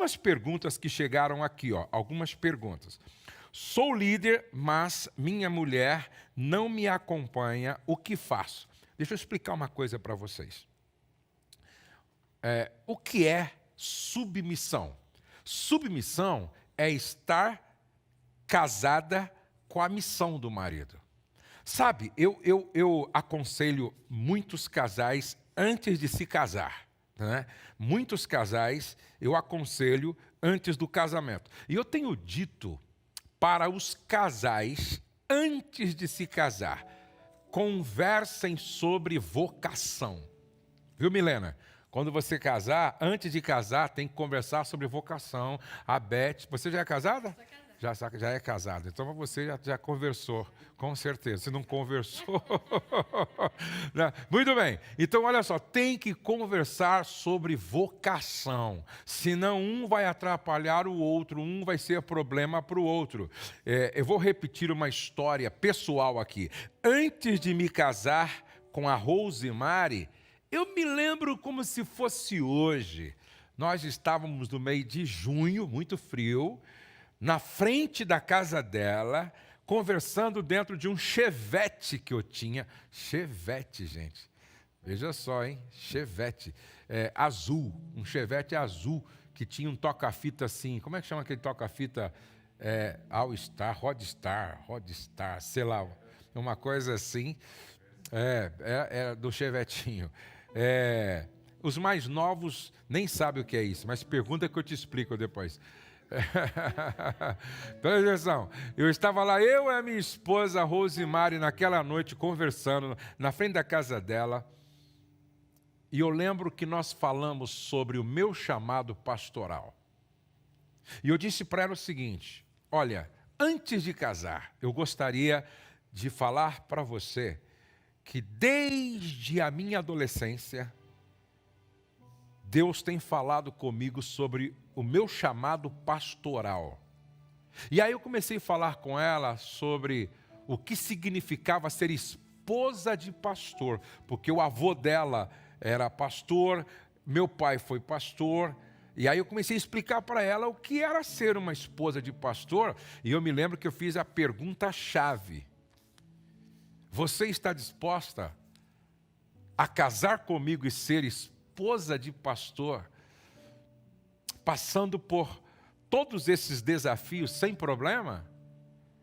algumas perguntas que chegaram aqui, ó, algumas perguntas. Sou líder, mas minha mulher não me acompanha, o que faço? Deixa eu explicar uma coisa para vocês. O que é submissão? Submissão é estar casada com a missão do marido. Sabe, eu aconselho muitos casais antes de se casar. Né? Muitos casais eu aconselho antes do casamento. E eu tenho dito para os casais, antes de se casar, conversem sobre vocação. Viu, Milena? Quando você casar, antes de casar, tem que conversar sobre vocação. A Beth, você já é casada? Já é casada. Então você já conversou, com certeza. Se não conversou... Muito bem. Então, olha só, tem que conversar sobre vocação. Senão, um vai atrapalhar o outro, um vai ser problema para o outro. Eu vou repetir uma história pessoal aqui. Antes de me casar com a Rosemary, eu me lembro como se fosse hoje. Nós estávamos no mês de junho, muito frio, na frente da casa dela, conversando dentro de um Chevette que eu tinha. Chevette, gente. Veja só, hein? Chevette. Azul. Um Chevette azul que tinha um toca-fita assim. Como é que chama aquele toca-fita? All-Star, Rodstar, sei lá. Uma coisa assim. É do Chevetinho. Os mais novos nem sabem o que é isso, mas pergunta que eu te explico depois. Presta atenção, eu estava lá, eu e a minha esposa Rosemary, naquela noite, conversando na frente da casa dela, e eu lembro que nós falamos sobre o meu chamado pastoral. E eu disse para ela o seguinte: olha, antes de casar, eu gostaria de falar para você que desde a minha adolescência, Deus tem falado comigo sobre o meu chamado pastoral. E aí eu comecei a falar com ela sobre o que significava ser esposa de pastor, porque o avô dela era pastor, meu pai foi pastor, e aí eu comecei a explicar para ela o que era ser uma esposa de pastor, e eu me lembro que eu fiz a pergunta-chave: você está disposta a casar comigo e ser esposa de pastor, passando por todos esses desafios sem problema?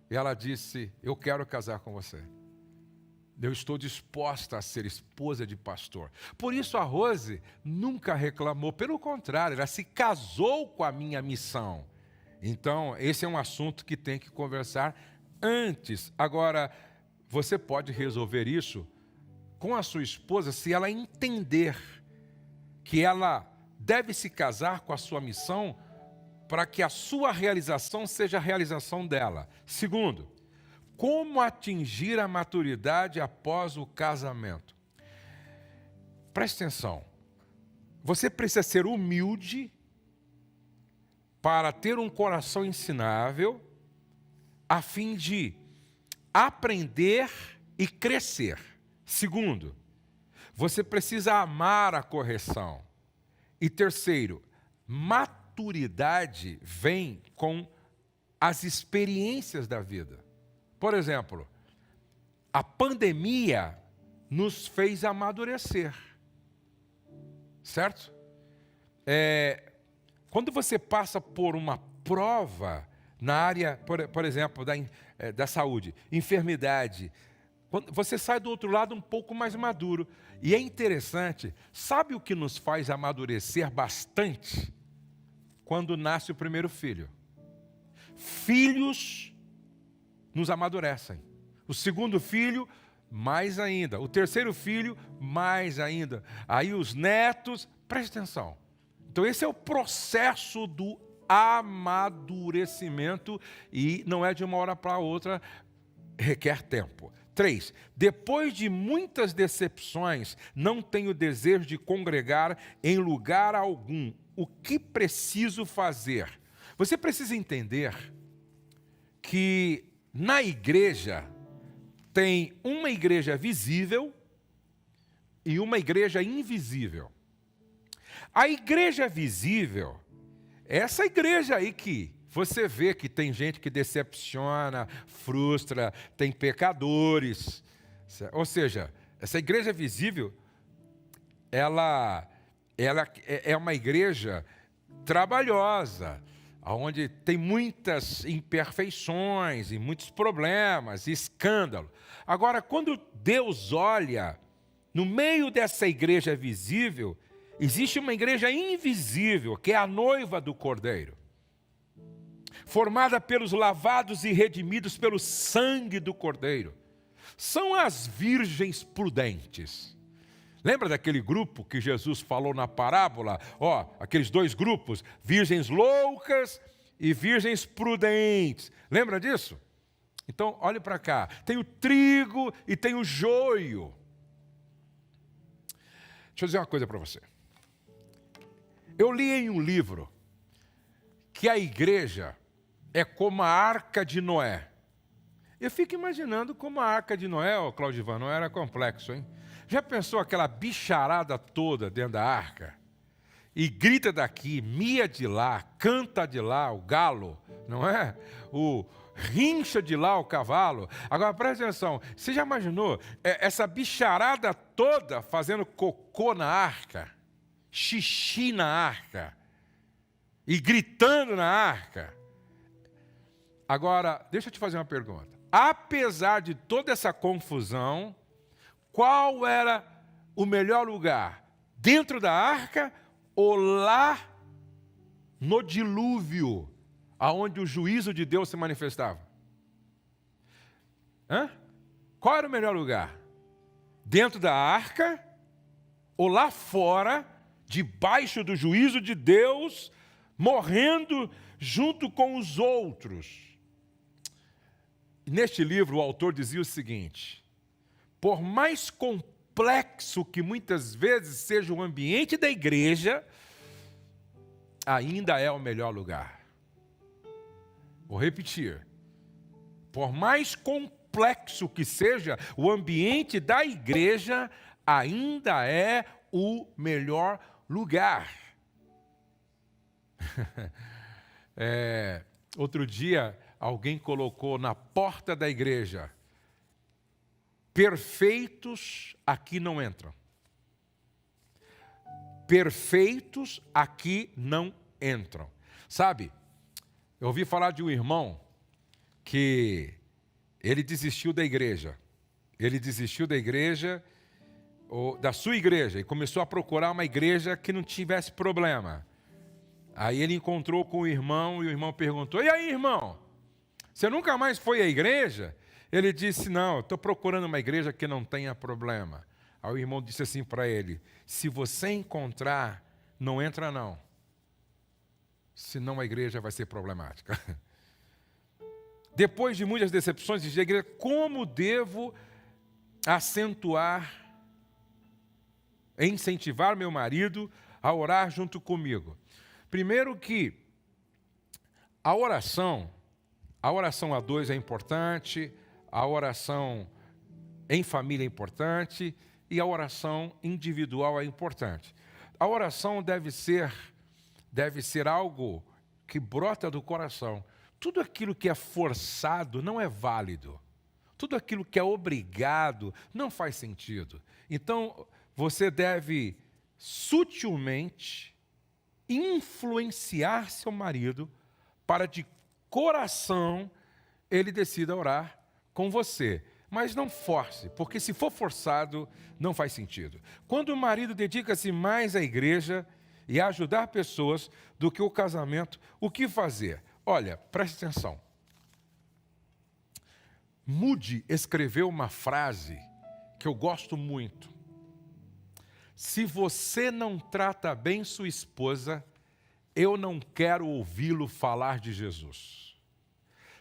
E ela disse: eu quero casar com você. Eu estou disposta a ser esposa de pastor. Por isso a Rose nunca reclamou, pelo contrário, ela se casou com a minha missão. Então, esse é um assunto que tem que conversar antes. Agora, você pode resolver isso com a sua esposa se ela entender que ela deve se casar com a sua missão para que a sua realização seja a realização dela. Segundo, como atingir a maturidade após o casamento? Preste atenção. Você precisa ser humilde para ter um coração ensinável, a fim de aprender e crescer. Segundo, você precisa amar a correção. E terceiro, maturidade vem com as experiências da vida. Por exemplo, a pandemia nos fez amadurecer. Certo? Quando você passa por uma prova na área, por exemplo, da saúde, enfermidade, você sai do outro lado um pouco mais maduro. E é interessante, sabe o que nos faz amadurecer bastante? Quando nasce o primeiro filho. Filhos nos amadurecem. O segundo filho, mais ainda. O terceiro filho, mais ainda. Aí os netos, preste atenção. Então esse é o processo do amadurecimento e não é de uma hora para outra, requer tempo. 3. Depois de muitas decepções, não tenho desejo de congregar em lugar algum. O que preciso fazer? Você precisa entender que na igreja tem uma igreja visível e uma igreja invisível. A igreja visível essa igreja aí que você vê que tem gente que decepciona, frustra, tem pecadores. Ou seja, essa igreja visível, ela é uma igreja trabalhosa, onde tem muitas imperfeições e muitos problemas, e escândalo. Agora, quando Deus olha, no meio dessa igreja visível, existe uma igreja invisível, que é a noiva do Cordeiro, formada pelos lavados e redimidos pelo sangue do Cordeiro. São as virgens prudentes. Lembra daquele grupo que Jesus falou na parábola? Aqueles dois grupos, virgens loucas e virgens prudentes. Lembra disso? Então, olhe para cá. Tem o trigo e tem o joio. Deixa eu dizer uma coisa para você. Eu li em um livro que a igreja é como a Arca de Noé. Eu fico imaginando como a Arca de Noé, Claudivan, não era complexo, hein? Já pensou aquela bicharada toda dentro da arca? E grita daqui, mia de lá, canta de lá, o galo, não é? O rincha de lá, o cavalo. Agora, presta atenção, você já imaginou essa bicharada toda fazendo cocô na arca, xixi na arca, e gritando na arca? Agora, deixa eu te fazer uma pergunta. Apesar de toda essa confusão, qual era o melhor lugar? Dentro da arca ou lá no dilúvio, aonde o juízo de Deus se manifestava? Qual era o melhor lugar? Dentro da arca ou lá fora, debaixo do juízo de Deus, morrendo junto com os outros? Neste livro, o autor dizia o seguinte: por mais complexo que muitas vezes seja o ambiente da igreja, ainda é o melhor lugar. Vou repetir. Por mais complexo que seja o ambiente da igreja, ainda é o melhor lugar. Outro dia, alguém colocou na porta da igreja: perfeitos aqui não entram. Perfeitos aqui não entram. Sabe, eu ouvi falar de um irmão que ele desistiu da igreja. Ele desistiu da igreja, da sua igreja, e começou a procurar uma igreja que não tivesse problema. Aí ele encontrou com o irmão e o irmão perguntou: e aí, irmão, você nunca mais foi à igreja? Ele disse: não, estou procurando uma igreja que não tenha problema. Aí o irmão disse assim para ele: se você encontrar, não entra não. Senão a igreja vai ser problemática. Depois de muitas decepções, disse a igreja: como devo acentuar, incentivar meu marido a orar junto comigo? Primeiro que a oração a dois é importante, a oração em família é importante e a oração individual é importante. A oração deve ser algo que brota do coração. Tudo aquilo que é forçado não é válido. Tudo aquilo que é obrigado não faz sentido. Então, você deve sutilmente influenciar seu marido para de coração ele decida orar com você. Mas não force, porque se for forçado, não faz sentido. Quando o marido dedica-se mais à igreja e a ajudar pessoas do que o casamento, o que fazer? Olha, preste atenção. Moody escreveu uma frase que eu gosto muito. Se você não trata bem sua esposa, eu não quero ouvi-lo falar de Jesus.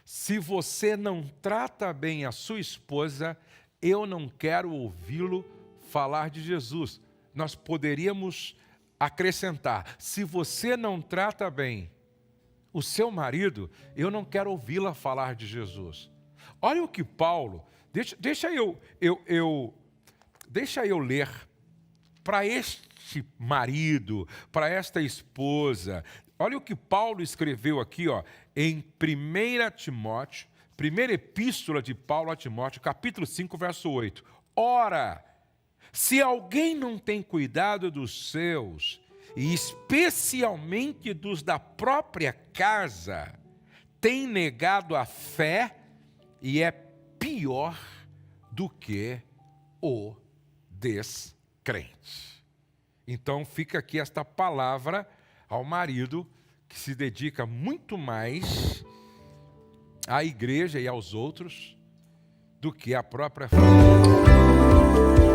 Se você não trata bem a sua esposa, eu não quero ouvi-lo falar de Jesus. Nós poderíamos acrescentar: se você não trata bem o seu marido, eu não quero ouvi-la falar de Jesus. Olha o que Paulo, deixa eu ler para este marido, para esta esposa, Olha o que Paulo escreveu aqui, ó, em 1 Timóteo, primeira epístola de Paulo a Timóteo, capítulo 5, verso 8. Ora, se alguém não tem cuidado dos seus, e especialmente dos da própria casa, tem negado a fé e é pior do que o descrente. Então fica aqui esta palavra ao marido que se dedica muito mais à igreja e aos outros do que à própria família.